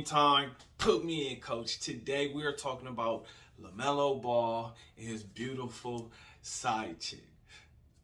Game time, put me in, coach. Today we are talking about LaMelo Ball and his beautiful side chick.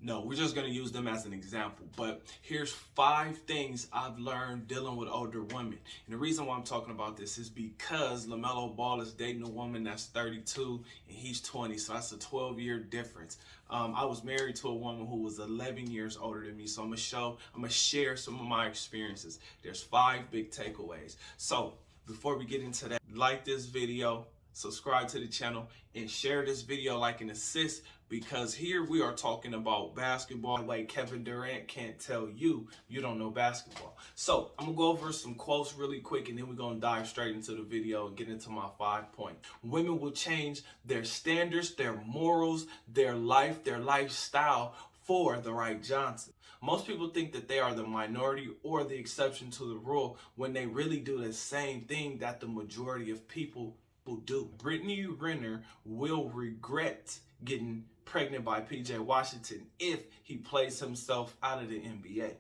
No, we're just going to use them as an example. But here's 5 things I've learned dealing with older women. And the reason why I'm talking about this is because LaMelo Ball is dating a woman that's 32 and he's 20. So that's a 12-year difference. I was married to a woman who was 11 years older than me. So I'm going to share some of my experiences. There's 5 big takeaways. So before we get into that, like this video, subscribe to the channel, and share this video like an assist, because here we are talking about basketball like Kevin Durant can't tell you don't know basketball. So I'm gonna go over some quotes really quick, and then we're gonna dive straight into the video and get into my 5 points. Women will change their standards, their morals, their life, their lifestyle for the right Johnson. Most people think that they are the minority or the exception to the rule when they really do the same thing that the majority of people do. Brittany Renner will regret getting pregnant by PJ Washington if he plays himself out of the NBA.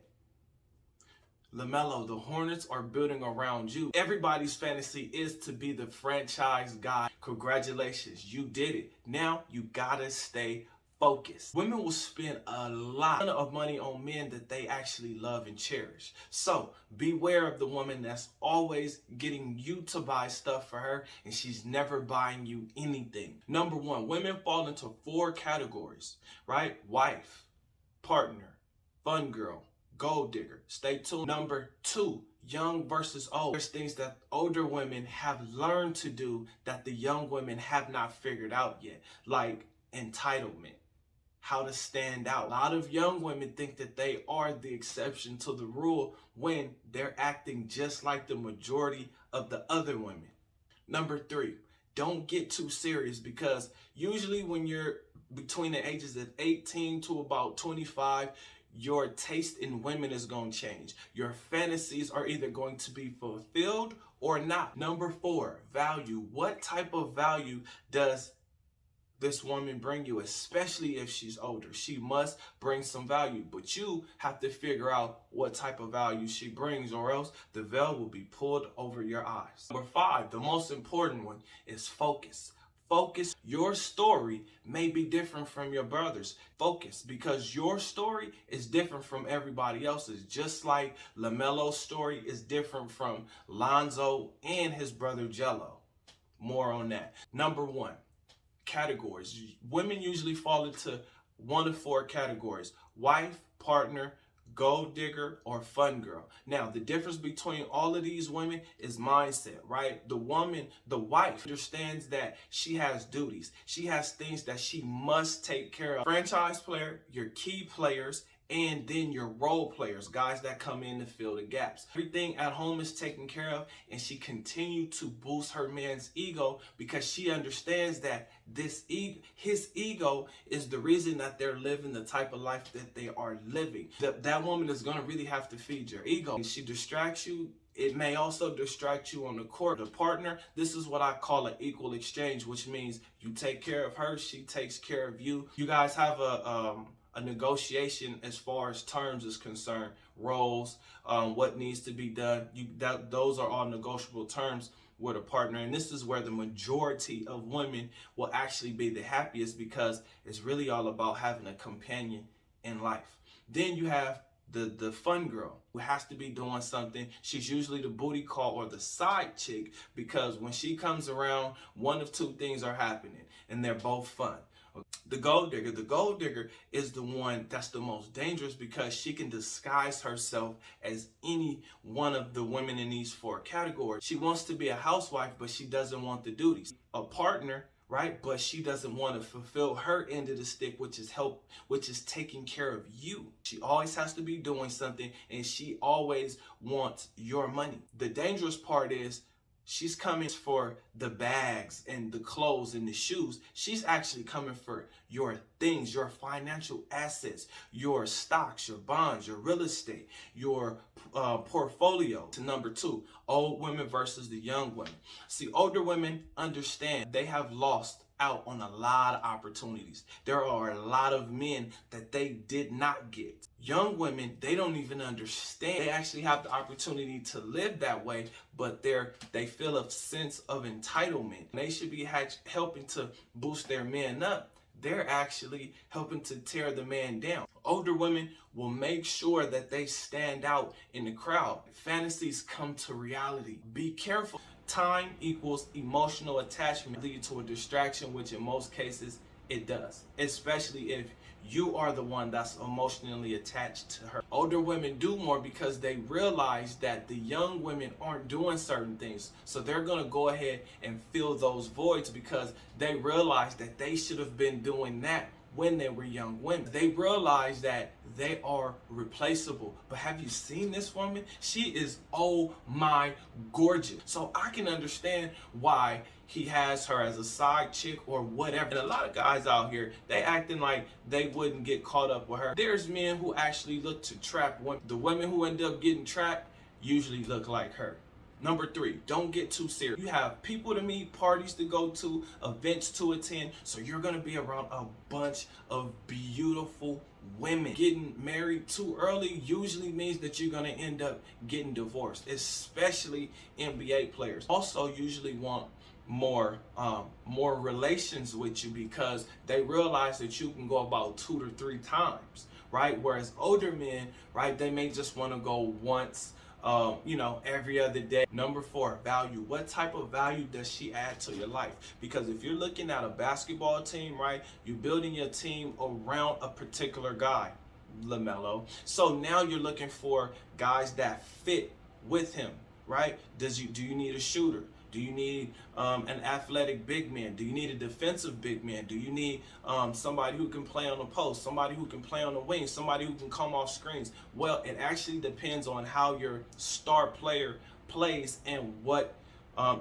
LaMelo, the Hornets are building around you. Everybody's fantasy is to be the franchise guy. Congratulations, you did it. Now you gotta stay focused. Women will spend a lot of money on men that they actually love and cherish. So beware of the woman that's always getting you to buy stuff for her and she's never buying you anything. Number 1, women fall into 4 categories, right? Wife, partner, fun girl, gold digger. Stay tuned. Number 2, young versus old. There's things that older women have learned to do that the young women have not figured out yet, like entitlement. How to stand out. A lot of young women think that they are the exception to the rule when they're acting just like the majority of the other women. Number 3, don't get too serious, because usually when you're between the ages of 18 to about 25, your taste in women is going to change. Your fantasies are either going to be fulfilled or not. Number 4, value. What type of value does this woman bring you, especially if she's older? She must bring some value, but you have to figure out what type of value she brings, or else the veil will be pulled over your eyes. Number 5, the most important one, is focus. Focus. Your story may be different from your brother's. Focus, because your story is different from everybody else's, just like LaMelo's story is different from Lonzo and his brother Jello. More on that. Number 1, categories. Women usually fall into 1 of 4 categories: wife, partner, gold digger, or fun girl. Now, the difference between all of these women is mindset, right? The woman, the wife, understands that she has duties. She has things that she must take care of. Franchise player, your key players, and then your role players, guys that come in to fill the gaps. Everything at home is taken care of, and she continued to boost her man's ego because she understands that his ego is the reason that they're living the type of life that they are living. That woman is going to really have to feed your ego. And she distracts you. It may also distract you on the court. The partner, this is what I call an equal exchange, which means you take care of her, she takes care of you. You guys have a negotiation as far as terms is concerned, roles, what needs to be done. Those are all negotiable terms with a partner, and this is where the majority of women will actually be the happiest, because it's really all about having a companion in life. Then you have the fun girl, who has to be doing something. She's usually the booty call or the side chick, because when she comes around, 1 of 2 things are happening, and they're both fun. The gold digger is the one that's the most dangerous, because she can disguise herself as any one of the women in these 4 categories. She wants to be a housewife, but she doesn't want the duties. A partner, right? But she doesn't want to fulfill her end of the stick, which is taking care of you. She always has to be doing something, and she always wants your money. The dangerous part is, she's coming for the bags and the clothes and the shoes. She's actually coming for your things, your financial assets, your stocks, your bonds, your real estate, your portfolio. To number 2, old women versus the young women. See, older women understand they have lost out on a lot of opportunities. There are a lot of men that they did not get. Young women, they don't even understand. They actually have the opportunity to live that way, but they feel a sense of entitlement. They should be helping to boost their men up. They're actually helping to tear the man down. Older women will make sure that they stand out in the crowd. Fantasies come to reality. Be careful. Time equals emotional attachment lead to a distraction, which in most cases it does, especially if you are the one that's emotionally attached to her. Older women do more because they realize that the young women aren't doing certain things. So they're going to go ahead and fill those voids because they realize that they should have been doing that when they were young women. They realize that they are replaceable. But have you seen this woman? She is, oh my, gorgeous. So I can understand why he has her as a side chick or whatever. And a lot of guys out here, they acting like they wouldn't get caught up with her. There's men who actually look to trap women. The women who end up getting trapped usually look like her. Number 3, don't get too serious. You have people to meet, parties to go to, events to attend, so you're gonna be around a bunch of beautiful women. Getting married too early usually means that you're gonna end up getting divorced, especially NBA players. Also usually want more relations with you because they realize that you can go about 2 to 3 times, right? Whereas older men, right, they may just want to go once, every other day. Number 4, value. What type of value does she add to your life? Because if you're looking at a basketball team, right, you're building your team around a particular guy, LaMelo. So now you're looking for guys that fit with him, right? Do you need a shooter? Do you need an athletic big man? Do you need a defensive big man? Do you need somebody who can play on the post, somebody who can play on the wing, somebody who can come off screens? Well, it actually depends on how your star player plays and what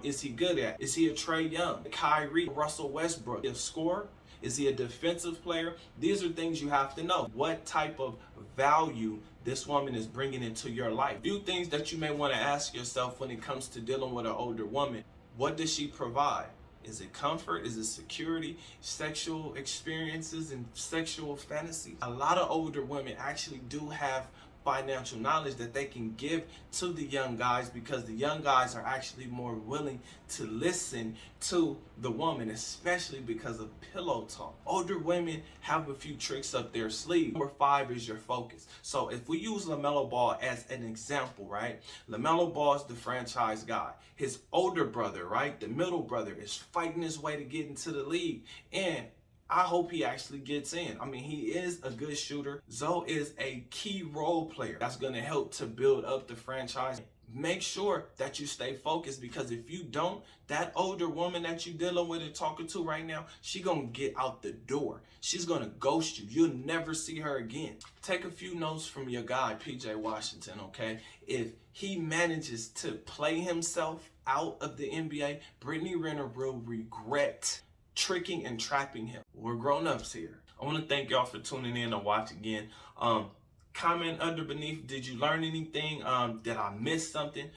is he good at. Is he a Trae Young, Kyrie, Russell Westbrook? Is he a scorer? Is he a defensive player? These are things you have to know. What type of value this woman is bringing into your life. Few things that you may want to ask yourself when it comes to dealing with an older woman. What does she provide? Is it comfort? Is it security? Sexual experiences and sexual fantasies? A lot of older women actually do have financial knowledge that they can give to the young guys because the young guys are actually more willing to listen to the woman, especially because of pillow talk. Older women have a few tricks up their sleeve. Number 5 is your focus. So if we use LaMelo Ball as an example, right? LaMelo Ball is the franchise guy. His older brother, right? The middle brother is fighting his way to get into the league, and I hope he actually gets in. I mean, he is a good shooter. Zoe is a key role player that's going to help to build up the franchise. Make sure that you stay focused because if you don't, that older woman that you're dealing with and talking to right now, she's going to get out the door. She's going to ghost you. You'll never see her again. Take a few notes from your guy, PJ Washington, okay? If he manages to play himself out of the NBA, Brittany Renner will regret tricking and trapping him. We're grown-ups here. I want to thank y'all for tuning in to watch again. Comment under beneath, did you learn anything? Did I miss something?